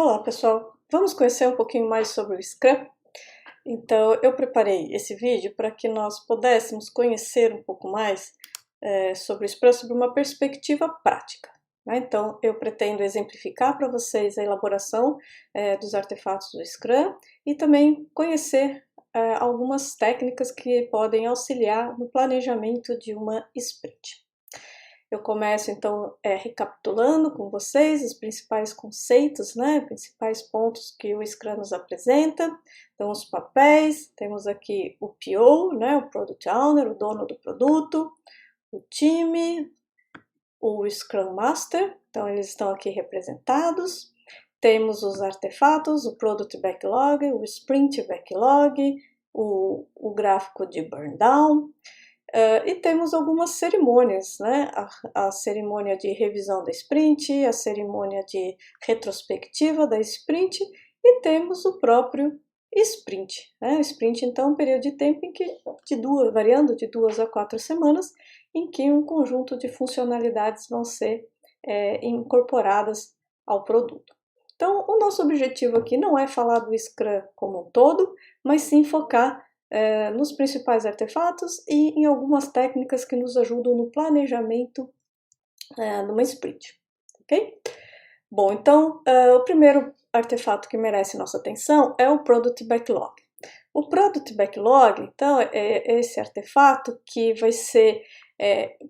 Olá pessoal, vamos conhecer um pouquinho mais sobre o Scrum? Então eu preparei esse vídeo para que nós pudéssemos conhecer um pouco mais sobre o Scrum, sobre uma perspectiva prática, né? Então eu pretendo exemplificar para vocês a elaboração dos artefatos do Scrum e também conhecer algumas técnicas que podem auxiliar no planejamento de uma sprint. Eu começo então recapitulando com vocês os principais conceitos, né, principais pontos que o Scrum nos apresenta. Então os papéis, temos aqui o PO, né, o Product Owner, o dono do produto, o time, o Scrum Master, então eles estão aqui representados. Temos os artefatos, o Product Backlog, o Sprint Backlog, o gráfico de Burn Down. E temos algumas cerimônias, né? A cerimônia de revisão da sprint, a cerimônia de retrospectiva da sprint e temos o próprio sprint, né? O sprint, então, é um período de tempo em que, variando de 2 a 4 semanas, em que um conjunto de funcionalidades vão ser incorporadas ao produto. Então, o nosso objetivo aqui não é falar do Scrum como um todo, mas sim focar nos principais artefatos e em algumas técnicas que nos ajudam no planejamento numa sprint, ok? Bom, então o primeiro artefato que merece nossa atenção é o Product Backlog. O Product Backlog, então, é esse artefato que vai ser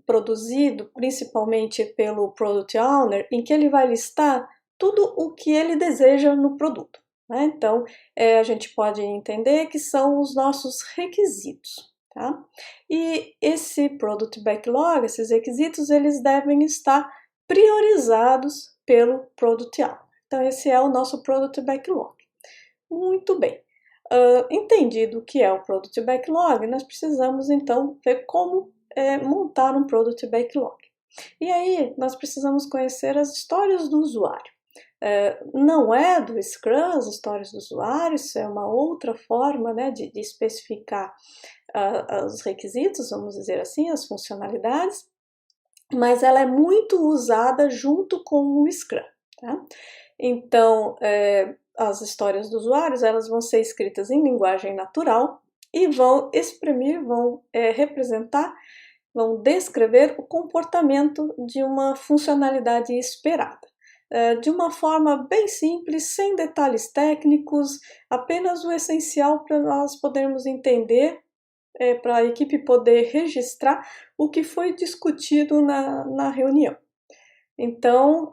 produzido principalmente pelo Product Owner, em que ele vai listar tudo o que ele deseja no produto. Então, a gente pode entender que são os nossos requisitos, tá? E esse Product Backlog, esses requisitos, eles devem estar priorizados pelo Product Owner. Então, esse é o nosso Product Backlog. Muito bem. Entendido o que é o Product Backlog, nós precisamos, então, ver como montar um Product Backlog. E aí, nós precisamos conhecer as histórias do usuário. Não é do Scrum, as histórias do usuário, isso é uma outra forma, né, de especificar os requisitos, vamos dizer assim, as funcionalidades, mas ela é muito usada junto com o Scrum, tá? Então, as histórias dos usuários, elas vão ser escritas em linguagem natural e vão exprimir, vão representar, vão descrever o comportamento de uma funcionalidade esperada. De uma forma bem simples, sem detalhes técnicos, apenas o essencial para nós podermos entender, para a equipe poder registrar o que foi discutido na reunião. Então,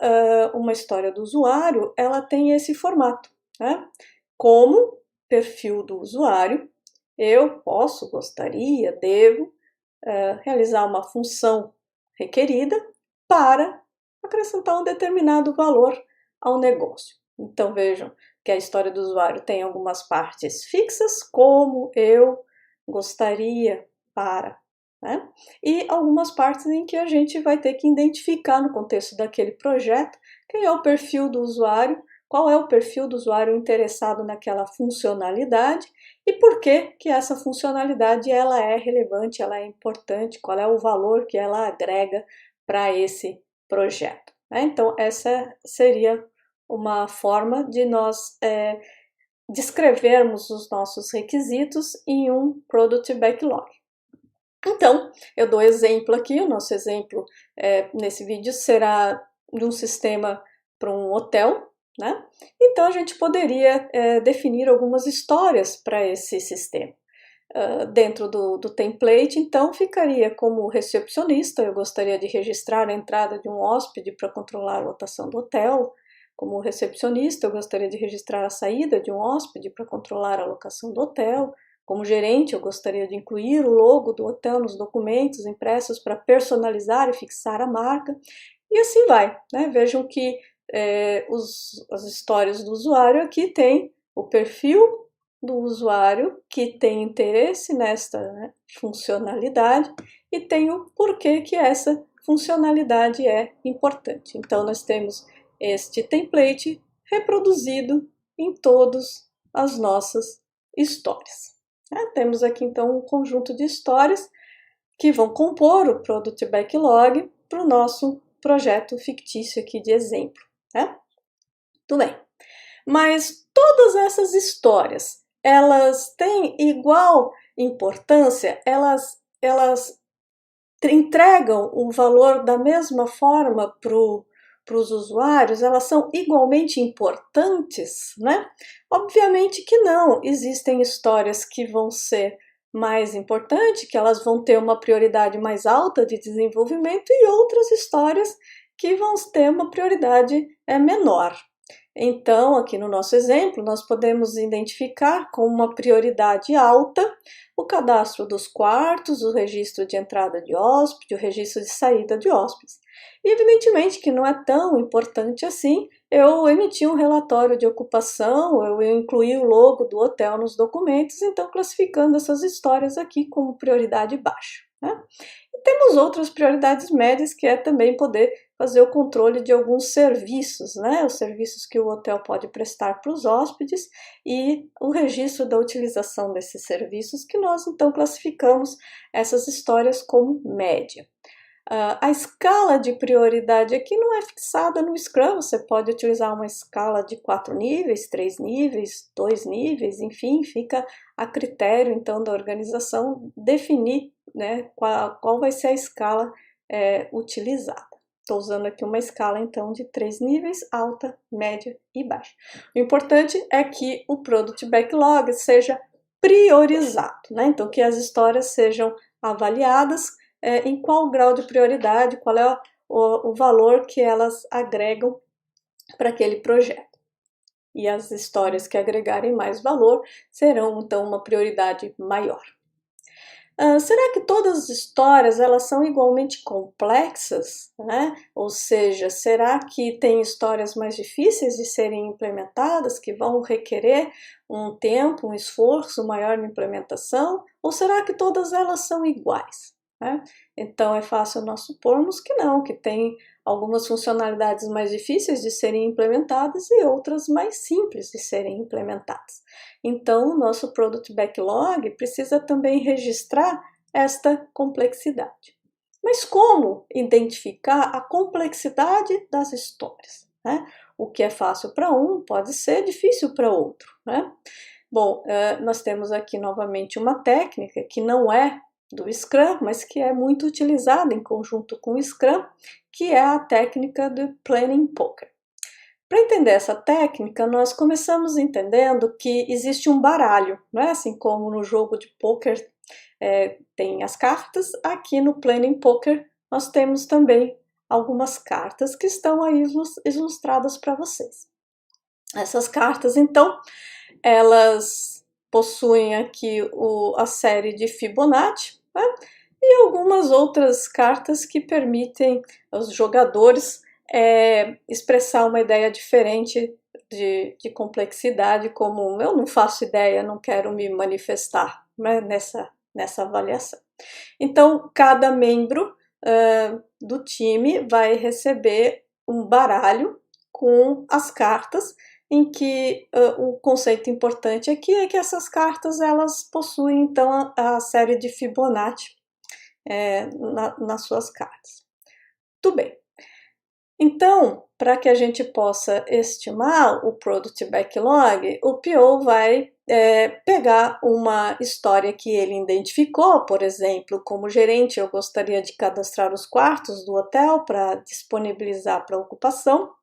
uma história do usuário, ela tem esse formato, né? Como perfil do usuário, eu posso, gostaria, devo realizar uma função requerida para acrescentar um determinado valor ao negócio. Então vejam que a história do usuário tem algumas partes fixas, como eu gostaria para, né? E algumas partes em que a gente vai ter que identificar no contexto daquele projeto quem é o perfil do usuário, qual é o perfil do usuário interessado naquela funcionalidade e por que essa funcionalidade ela é relevante, ela é importante, qual é o valor que ela agrega para esse projeto. Então, essa seria uma forma de nós descrevermos os nossos requisitos em um Product Backlog. Então, eu dou exemplo aqui, o nosso exemplo nesse vídeo será de um sistema para um hotel, né? Então, a gente poderia definir algumas histórias para esse sistema. Dentro do template, então, ficaria como recepcionista, eu gostaria de registrar a entrada de um hóspede para controlar a lotação do hotel. Como recepcionista, eu gostaria de registrar a saída de um hóspede para controlar a locação do hotel. Como gerente, eu gostaria de incluir o logo do hotel nos documentos impressos para personalizar e fixar a marca. E assim vai, né? Vejam que as histórias do usuário aqui tem o perfil do usuário que tem interesse nesta funcionalidade e tem o porquê que essa funcionalidade é importante. Então, nós temos este template reproduzido em todas as nossas histórias. Temos aqui, então, um conjunto de histórias que vão compor o Product Backlog para o nosso projeto fictício aqui de exemplo. Tudo bem. Mas todas essas histórias, elas têm igual importância? Elas entregam o valor da mesma forma para os usuários? Elas são igualmente importantes, né? Obviamente que não. Existem histórias que vão ser mais importantes, que elas vão ter uma prioridade mais alta de desenvolvimento, e outras histórias que vão ter uma prioridade menor. Então, aqui no nosso exemplo, nós podemos identificar com uma prioridade alta o cadastro dos quartos, o registro de entrada de hóspede, o registro de saída de hóspedes. E evidentemente que não é tão importante assim eu emitir um relatório de ocupação, eu incluir o logo do hotel nos documentos, então classificando essas histórias aqui como prioridade baixa, né? E temos outras prioridades médias, que é também poder fazer o controle de alguns serviços, né? Os serviços que o hotel pode prestar para os hóspedes e o registro da utilização desses serviços, que nós então classificamos essas histórias como média. A escala de prioridade aqui não é fixada no Scrum, você pode utilizar uma escala de 4 níveis, 3 níveis, 2 níveis, enfim, fica a critério então da organização definir, né, qual vai ser a escala utilizada. Estou usando aqui uma escala então de 3 níveis, alta, média e baixa. O importante é que o Product Backlog seja priorizado, né? Então que as histórias sejam avaliadas em qual grau de prioridade, qual é o valor que elas agregam para aquele projeto. E as histórias que agregarem mais valor serão então uma prioridade maior. Será que todas as histórias elas são igualmente complexas, né? Ou seja, será que tem histórias mais difíceis de serem implementadas, que vão requerer um tempo, um esforço maior na implementação? Ou será que todas elas são iguais, né? Então é fácil nós supormos que não, que tem algumas funcionalidades mais difíceis de serem implementadas e outras mais simples de serem implementadas. Então, o nosso Product Backlog precisa também registrar esta complexidade. Mas como identificar a complexidade das histórias, né? O que é fácil para um pode ser difícil para outro, né? Bom, nós temos aqui novamente uma técnica que não é do Scrum, mas que é muito utilizada em conjunto com o Scrum, que é a técnica do Planning Poker. Para entender essa técnica, nós começamos entendendo que existe um baralho, né? Assim como no jogo de pôquer tem as cartas, aqui no Planning Poker nós temos também algumas cartas que estão aí ilustradas para vocês. Essas cartas, então, elas possuem aqui a série de Fibonacci, né? E algumas outras cartas que permitem aos jogadores expressar uma ideia diferente de complexidade, como eu não faço ideia, não quero me manifestar, né, nessa avaliação. Então, cada membro do time vai receber um baralho com as cartas, em que o conceito importante aqui é que essas cartas elas possuem então a série de Fibonacci nas suas cartas. Tudo bem. Então, para que a gente possa estimar o Product Backlog, o PO vai pegar uma história que ele identificou, por exemplo, como gerente, eu gostaria de cadastrar os quartos do hotel para disponibilizar para ocupação,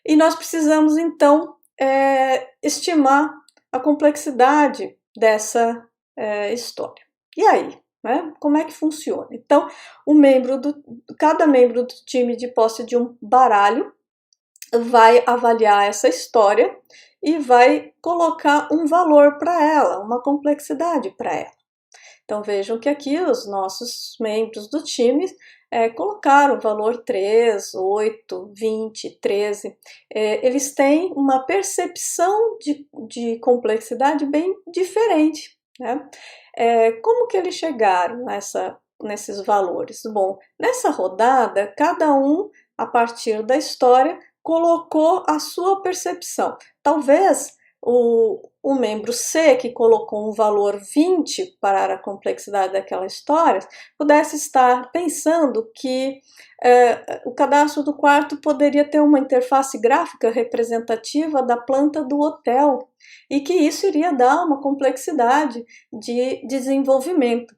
e nós precisamos então estimar a complexidade dessa história. E aí? Né? Como é que funciona? Então, cada membro do time de posse de um baralho vai avaliar essa história e vai colocar um valor para ela, uma complexidade para ela. Então vejam que aqui os nossos membros do time colocaram o valor 3, 8, 20, 13. Eles têm uma percepção de complexidade bem diferente, né? Como que eles chegaram nesses valores? Bom, nessa rodada, cada um, a partir da história, colocou a sua percepção. Talvez o membro C, que colocou um valor 20 para a complexidade daquela história, pudesse estar pensando que o cadastro do quarto poderia ter uma interface gráfica representativa da planta do hotel e que isso iria dar uma complexidade de desenvolvimento.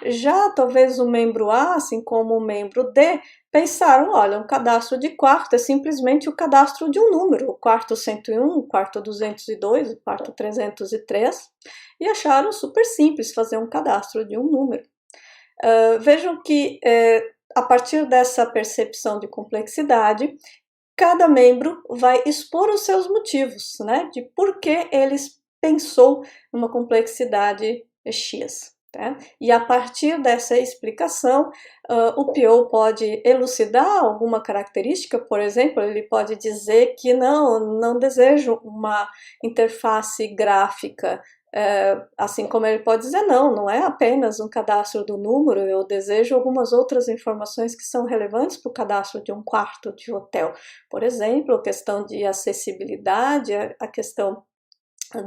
Já talvez o membro A, assim como o membro D, pensaram, olha, um cadastro de quarto é simplesmente o cadastro de um número, o quarto 101, o quarto 202, o quarto 303, e acharam super simples fazer um cadastro de um número. Vejam que a partir dessa percepção de complexidade, cada membro vai expor os seus motivos, né, de por que eles pensou numa complexidade X. Tá? E a partir dessa explicação, o PO pode elucidar alguma característica, por exemplo, ele pode dizer que não desejo uma interface gráfica, assim como ele pode dizer não é apenas um cadastro do número, eu desejo algumas outras informações que são relevantes para o cadastro de um quarto de hotel. Por exemplo, a questão de acessibilidade, a questão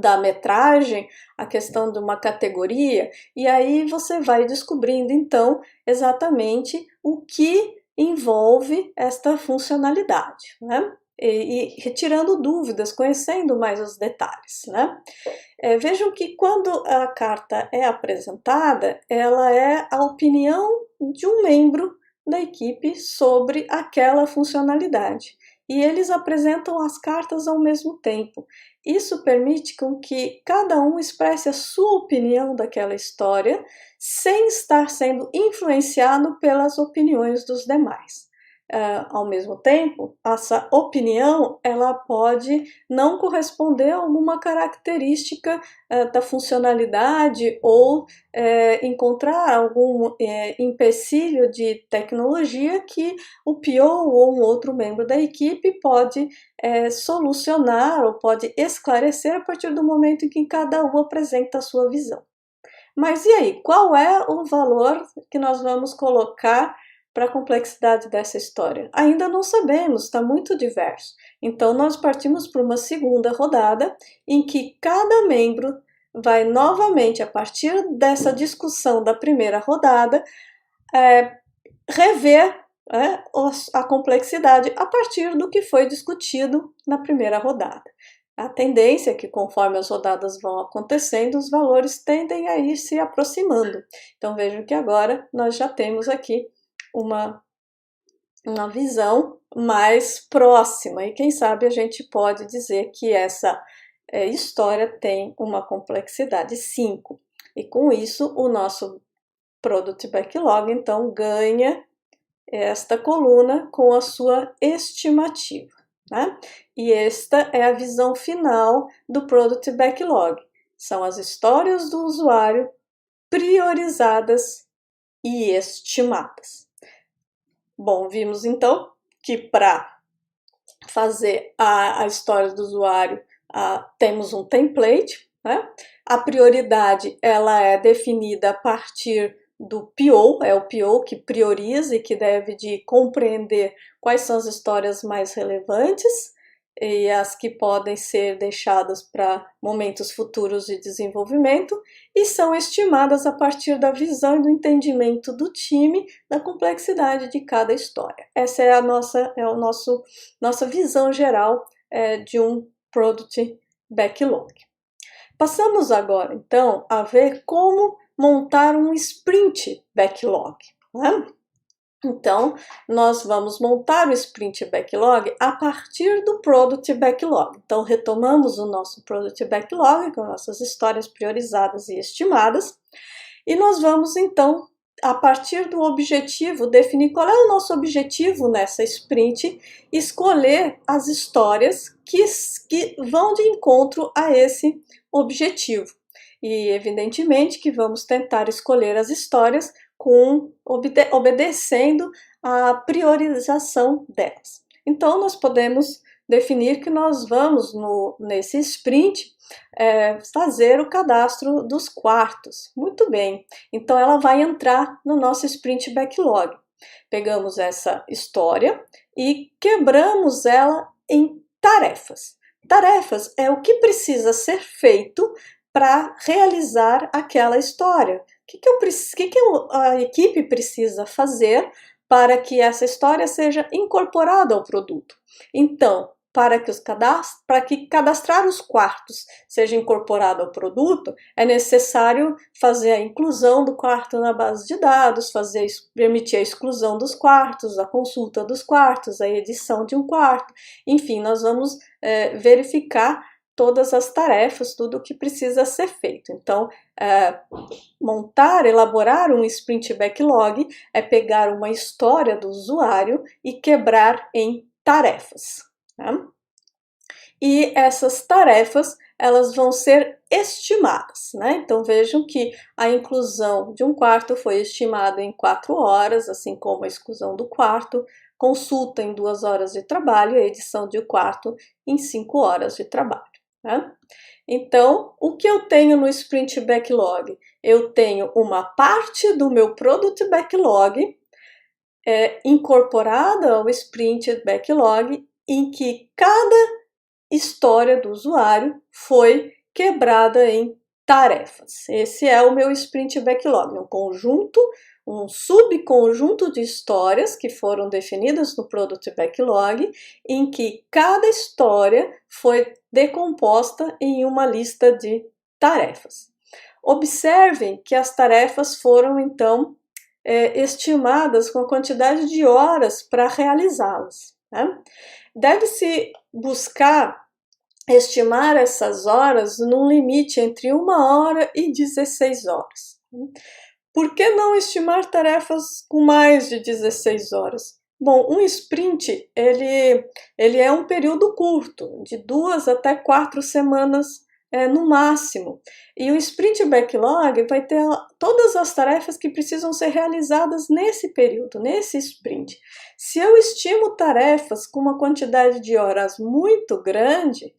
da metragem, a questão de uma categoria, e aí você vai descobrindo então exatamente o que envolve esta funcionalidade, né? E retirando dúvidas, conhecendo mais os detalhes, né? Vejam que quando a carta é apresentada, ela é a opinião de um membro da equipe sobre aquela funcionalidade. E eles apresentam as cartas ao mesmo tempo. Isso permite com que cada um expresse a sua opinião daquela história, sem estar sendo influenciado pelas opiniões dos demais. Ao mesmo tempo, essa opinião ela pode não corresponder a alguma característica da funcionalidade ou encontrar algum empecilho de tecnologia que o PO ou um outro membro da equipe pode solucionar ou pode esclarecer a partir do momento em que cada um apresenta a sua visão. Mas e aí, qual é o valor que nós vamos colocar para a complexidade dessa história? Ainda não sabemos, está muito diverso. Então nós partimos para uma segunda rodada em que cada membro vai novamente, a partir dessa discussão da primeira rodada, rever a complexidade a partir do que foi discutido na primeira rodada. A tendência é que conforme as rodadas vão acontecendo, os valores tendem a ir se aproximando. Então vejam que agora nós já temos aqui uma visão mais próxima e quem sabe a gente pode dizer que essa história tem uma complexidade 5 e com isso o nosso Product Backlog então ganha esta coluna com a sua estimativa, né? E esta é a visão final do Product Backlog, são as histórias do usuário priorizadas e estimadas. Bom, vimos então que para fazer a história do usuário temos um template, né? A prioridade ela é definida a partir do PO, é o PO que prioriza e que deve de compreender quais são as histórias mais relevantes e as que podem ser deixadas para momentos futuros de desenvolvimento e são estimadas a partir da visão e do entendimento do time da complexidade de cada história. Essa é a nossa visão geral de um Product Backlog. Passamos agora, então, a ver como montar um Sprint Backlog, né? Então, nós vamos montar o Sprint Backlog a partir do Product Backlog. Então, retomamos o nosso Product Backlog com nossas histórias priorizadas e estimadas. E nós vamos, então, a partir do objetivo, definir qual é o nosso objetivo nessa sprint, escolher as histórias que vão de encontro a esse objetivo. E, evidentemente, que vamos tentar escolher as histórias obedecendo à priorização delas. Então, nós podemos definir que nós vamos, nesse sprint, fazer o cadastro dos quartos. Muito bem, então ela vai entrar no nosso Sprint Backlog. Pegamos essa história e quebramos ela em tarefas. Tarefas é o que precisa ser feito para realizar aquela história. A equipe precisa fazer para que essa história seja incorporada ao produto? Então, para que cadastrar os quartos seja incorporado ao produto, é necessário fazer a inclusão do quarto na base de dados, permitir a exclusão dos quartos, a consulta dos quartos, a edição de um quarto. Enfim, nós vamos verificar todas as tarefas, tudo o que precisa ser feito. Então, elaborar um sprint backlog é pegar uma história do usuário e quebrar em tarefas. Tá? E essas tarefas, elas vão ser estimadas, né? Então vejam que a inclusão de um quarto foi estimada em 4 horas, assim como a exclusão do quarto, consulta em 2 horas de trabalho e a edição de um quarto em 5 horas de trabalho. Né? Então, o que eu tenho no Sprint Backlog? Eu tenho uma parte do meu Product Backlog incorporada ao Sprint Backlog, em que cada história do usuário foi quebrada em tarefas. Esse é o meu Sprint Backlog, um subconjunto de histórias que foram definidas no Product Backlog, em que cada história foi decomposta em uma lista de tarefas. Observem que as tarefas foram, então, estimadas com a quantidade de horas para realizá-las. Né? Deve-se buscar estimar essas horas num limite entre 1 hora e 16 horas. Por que não estimar tarefas com mais de 16 horas? Bom, um sprint ele é um período curto, de 2 até 4 semanas no máximo. E o Sprint Backlog vai ter todas as tarefas que precisam ser realizadas nesse período, nesse sprint. Se eu estimo tarefas com uma quantidade de horas muito grande,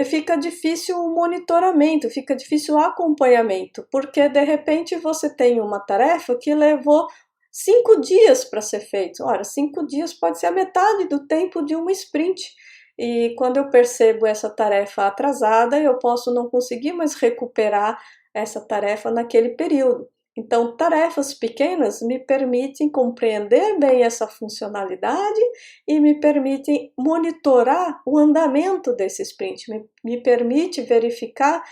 fica difícil o monitoramento, fica difícil o acompanhamento, porque de repente você tem uma tarefa que levou 5 dias para ser feito. Ora, 5 dias pode ser a metade do tempo de uma sprint. E quando eu percebo essa tarefa atrasada, eu posso não conseguir mais recuperar essa tarefa naquele período. Então, tarefas pequenas me permitem compreender bem essa funcionalidade e me permitem monitorar o andamento desse sprint, me permite verificar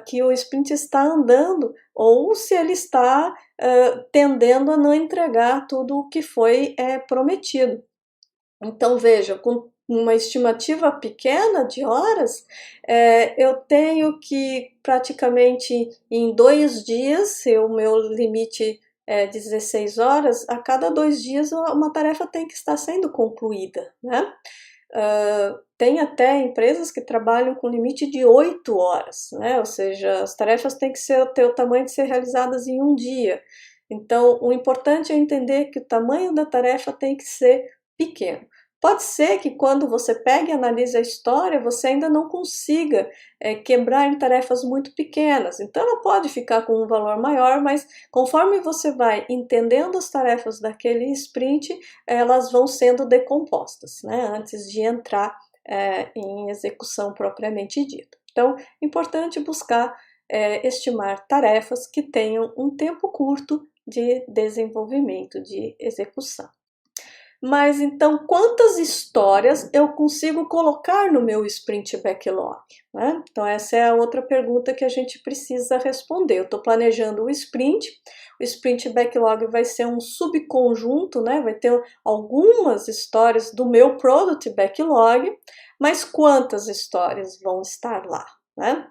que o sprint está andando ou se ele está tendendo a não entregar tudo o que foi prometido. Então, veja, com uma estimativa pequena de horas, eu tenho que praticamente em 2 dias, se o meu limite é 16 horas, a cada 2 dias uma tarefa tem que estar sendo concluída, né? Tem até empresas que trabalham com limite de 8 horas, né? Ou seja, as tarefas têm que ter o tamanho de ser realizadas em 1 dia. Então, o importante é entender que o tamanho da tarefa tem que ser pequeno. Pode ser que quando você pegue e analise a história, você ainda não consiga quebrar em tarefas muito pequenas. Então, ela pode ficar com um valor maior, mas conforme você vai entendendo as tarefas daquele sprint, elas vão sendo decompostas, né, antes de entrar em execução propriamente dita. Então, é importante buscar estimar tarefas que tenham um tempo curto de desenvolvimento, de execução. Mas então, quantas histórias eu consigo colocar no meu Sprint Backlog? Né? Então, essa é a outra pergunta que a gente precisa responder. Eu estou planejando o Sprint Backlog vai ser um subconjunto, né? Vai ter algumas histórias do meu Product Backlog, mas quantas histórias vão estar lá? Né?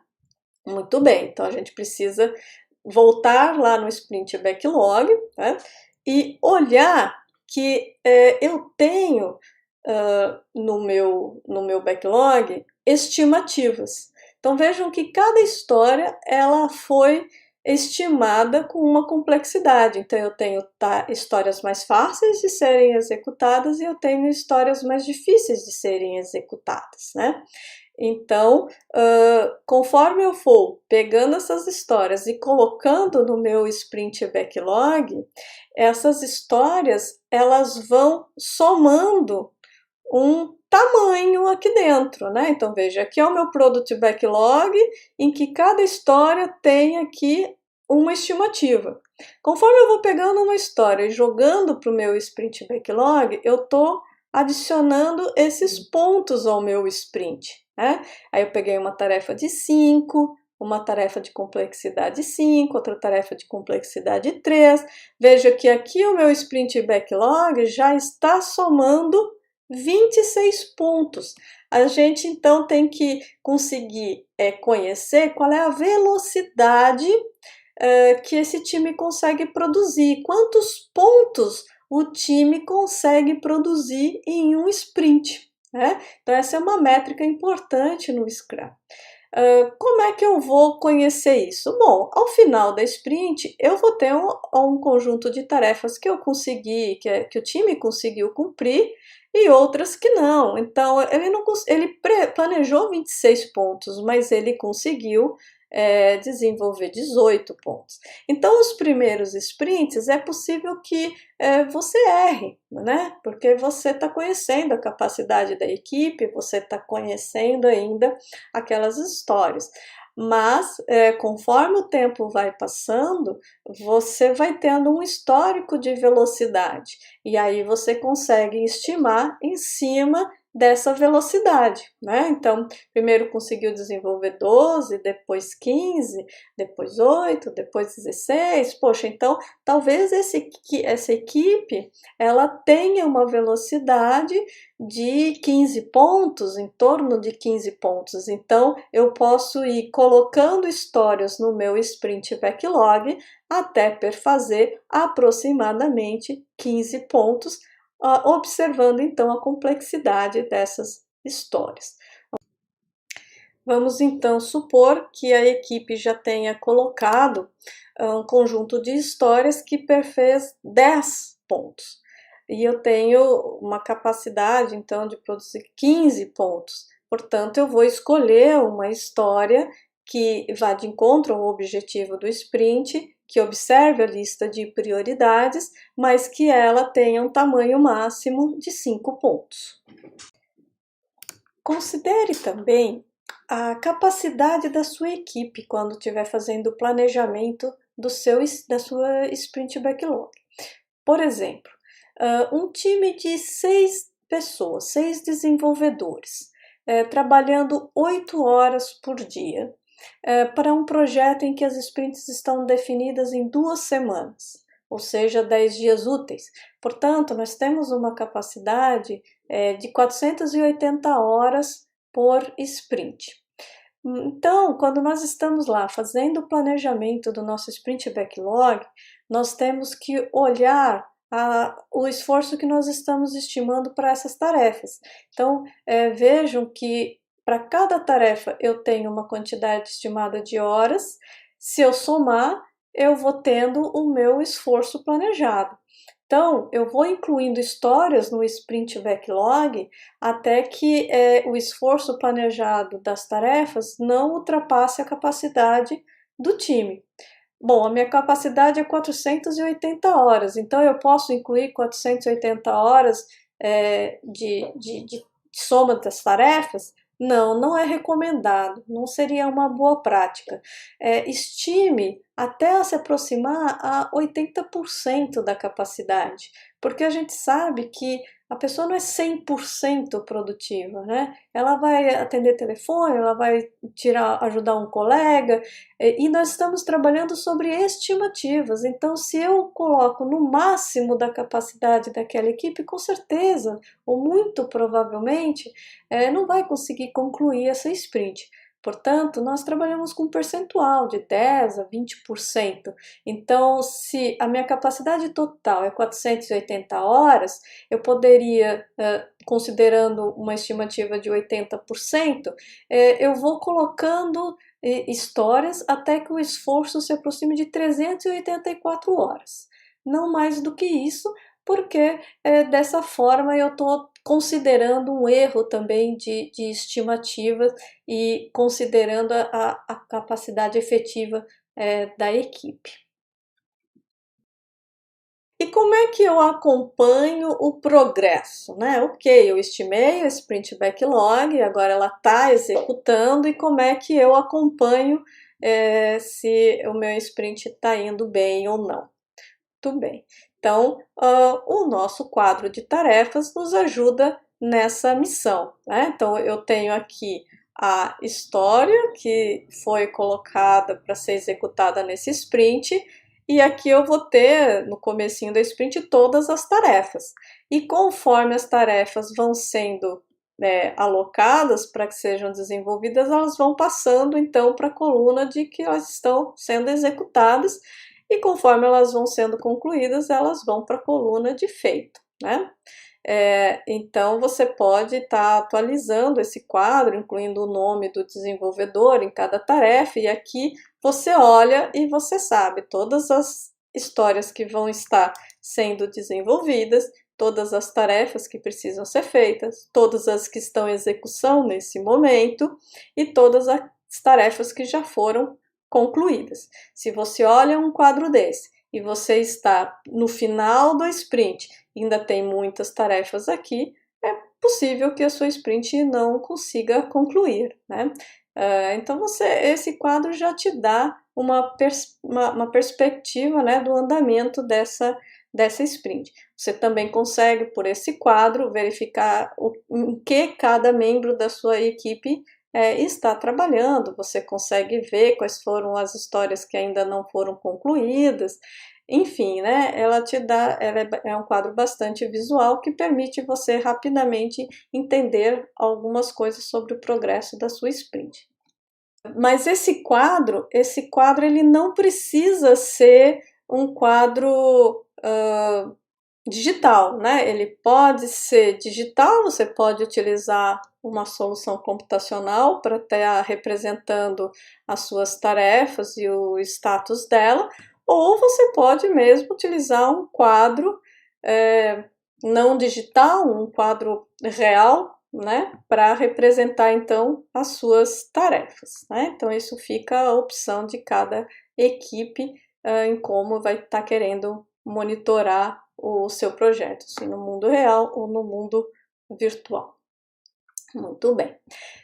Muito bem, então a gente precisa voltar lá no Sprint Backlog, né? E olhar que eu tenho no meu backlog estimativas. Então vejam que cada história ela foi estimada com uma complexidade. Então eu tenho histórias mais fáceis de serem executadas e eu tenho histórias mais difíceis de serem executadas, né? Então, conforme eu for pegando essas histórias e colocando no meu Sprint Backlog, essas histórias elas vão somando um tamanho aqui dentro, né? Então veja, aqui é o meu Product Backlog, em que cada história tem aqui uma estimativa. Conforme eu vou pegando uma história e jogando para o meu Sprint Backlog, eu estou adicionando esses pontos ao meu sprint, né? Aí eu peguei uma tarefa de 5, uma tarefa de complexidade 5, outra tarefa de complexidade 3. Veja que aqui o meu Sprint Backlog já está somando 26 pontos. A gente então tem que conseguir conhecer qual é a velocidade que esse time consegue produzir, quantos pontos o time consegue produzir em um sprint, né? Então essa é uma métrica importante no Scrum. Como é que eu vou conhecer isso? Bom, ao final da sprint, eu vou ter um conjunto de tarefas que eu consegui, que o time conseguiu cumprir, e outras que não. Então, ele planejou 26 pontos, mas ele conseguiu desenvolver 18 pontos. Então, os primeiros sprints é possível que você erre, né? Porque você está conhecendo a capacidade da equipe, você está conhecendo ainda aquelas histórias. Mas, conforme o tempo vai passando, você vai tendo um histórico de velocidade. E aí você consegue estimar em cima dessa velocidade, né? Então, primeiro conseguiu desenvolver 12, depois 15, depois 8, depois 16. Poxa, então talvez essa equipe ela tenha uma velocidade de 15 pontos, em torno de 15 pontos. Então, eu posso ir colocando histórias no meu sprint backlog até perfazer aproximadamente 15 pontos, observando então a complexidade dessas histórias. Vamos então supor que a equipe já tenha colocado um conjunto de histórias que perfez 10 pontos. E eu tenho uma capacidade então de produzir 15 pontos. Portanto, eu vou escolher uma história que vá de encontro ao objetivo do sprint, que observe a lista de prioridades, mas que ela tenha um tamanho máximo de 5 pontos. Considere também a capacidade da sua equipe quando estiver fazendo o planejamento da sua sprint backlog. Por exemplo, um time de 6 pessoas, 6 desenvolvedores, trabalhando 8 horas por dia, para um projeto em que as sprints estão definidas em 2 semanas, ou seja, 10 dias úteis. Portanto, nós temos uma capacidade de 480 horas por sprint. Então, quando nós estamos lá fazendo o planejamento do nosso sprint backlog, nós temos que olhar o esforço que nós estamos estimando para essas tarefas. Então, vejam que para cada tarefa eu tenho uma quantidade estimada de horas. Se eu somar, eu vou tendo o meu esforço planejado. Então, eu vou incluindo histórias no sprint backlog até que o esforço planejado das tarefas não ultrapasse a capacidade do time. Bom, a minha capacidade é 480 horas, então eu posso incluir 480 horas de soma das tarefas? Não, não é recomendado, não seria uma boa prática. Estime até se aproximar a 80% da capacidade, porque a gente sabe que a pessoa não é 100% produtiva, né? Ela vai atender telefone, ela vai ajudar um colega, e nós estamos trabalhando sobre estimativas. Então, se eu coloco no máximo da capacidade daquela equipe, com certeza, ou muito provavelmente, não vai conseguir concluir essa sprint. Portanto, nós trabalhamos com um percentual de 10 a 20%. Então, se a minha capacidade total é 480 horas, eu poderia, considerando uma estimativa de 80%, eu vou colocando histórias até que o esforço se aproxime de 384 horas. Não mais do que isso, porque dessa forma eu estou considerando um erro também de estimativa e considerando a capacidade efetiva da equipe. E como é que eu acompanho o progresso, né? Ok, eu estimei a sprint backlog, agora ela está executando, e como é que eu acompanho se o meu sprint está indo bem ou não? Muito bem. Então, o nosso quadro de tarefas nos ajuda nessa missão, né? Então, eu tenho aqui a história que foi colocada para ser executada nesse sprint, e aqui eu vou ter, no comecinho da sprint, todas as tarefas. E conforme as tarefas vão sendo alocadas para que sejam desenvolvidas, elas vão passando então para a coluna de que elas estão sendo executadas, e conforme elas vão sendo concluídas, elas vão para a coluna de feito, né? Então você pode estar atualizando esse quadro, incluindo o nome do desenvolvedor em cada tarefa, e aqui você olha e você sabe todas as histórias que vão estar sendo desenvolvidas, todas as tarefas que precisam ser feitas, todas as que estão em execução nesse momento e todas as tarefas que já foram concluídas. Se você olha um quadro desse e você está no final do sprint, ainda tem muitas tarefas aqui, é possível que a sua sprint não consiga concluir, né? Então esse quadro já te dá uma perspectiva, né, do andamento dessa sprint. Você também consegue, por esse quadro, verificar em que cada membro da sua equipe está trabalhando. Você consegue ver quais foram as histórias que ainda não foram concluídas. Enfim, né, ela é um quadro bastante visual que permite você rapidamente entender algumas coisas sobre o progresso da sua sprint. Mas esse quadro ele não precisa ser um quadro digital, né? Ele pode ser digital, você pode utilizar uma solução computacional para estar representando as suas tarefas e o status dela, ou você pode mesmo utilizar um quadro não digital, um quadro real, né, para representar então as suas tarefas, né? Então isso fica a opção de cada equipe em como vai estar querendo monitorar o seu projeto, se no mundo real ou no mundo virtual. Muito bem.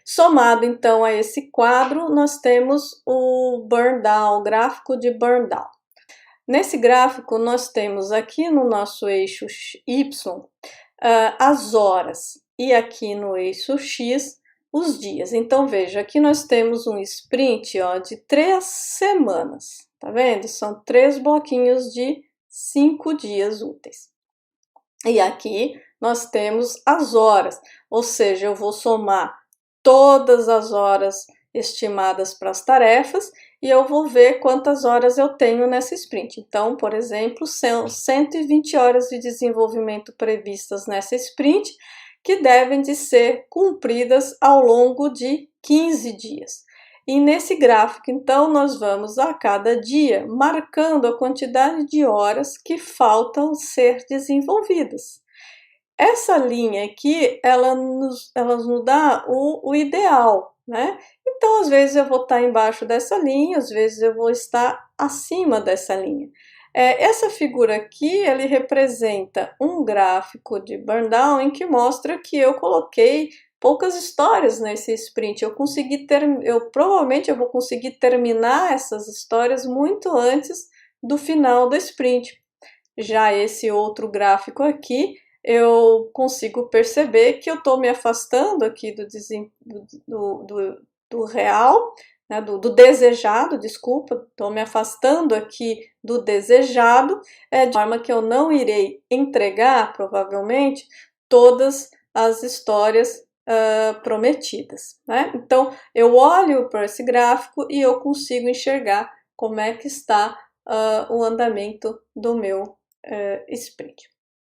Somado então a esse quadro, nós temos o burn down, o gráfico de burn down. Nesse gráfico, nós temos aqui no nosso eixo Y as horas, e aqui no eixo X os dias. Então veja, aqui nós temos um sprint de 3 semanas, tá vendo? São 3 bloquinhos de 5 dias úteis. E aqui nós temos as horas, ou seja, eu vou somar todas as horas estimadas para as tarefas e eu vou ver quantas horas eu tenho nessa sprint. Então, por exemplo, são 120 horas de desenvolvimento previstas nessa sprint, que devem de ser cumpridas ao longo de 15 dias. E nesse gráfico, então, nós vamos a cada dia marcando a quantidade de horas que faltam ser desenvolvidas. Essa linha aqui, ela nos dá o ideal, né? Então, às vezes eu vou estar embaixo dessa linha, às vezes eu vou estar acima dessa linha. Essa figura aqui, ele representa um gráfico de burn down em que mostra que eu coloquei poucas histórias nesse sprint. Provavelmente eu vou conseguir terminar essas histórias muito antes do final do sprint. Já esse outro gráfico aqui, eu consigo perceber que eu estou me afastando aqui do real, né, do desejado, desculpa, estou me afastando aqui do desejado, de forma que eu não irei entregar, provavelmente, todas as histórias prometidas, né? Então, eu olho para esse gráfico e eu consigo enxergar como é que está o andamento do meu sprint.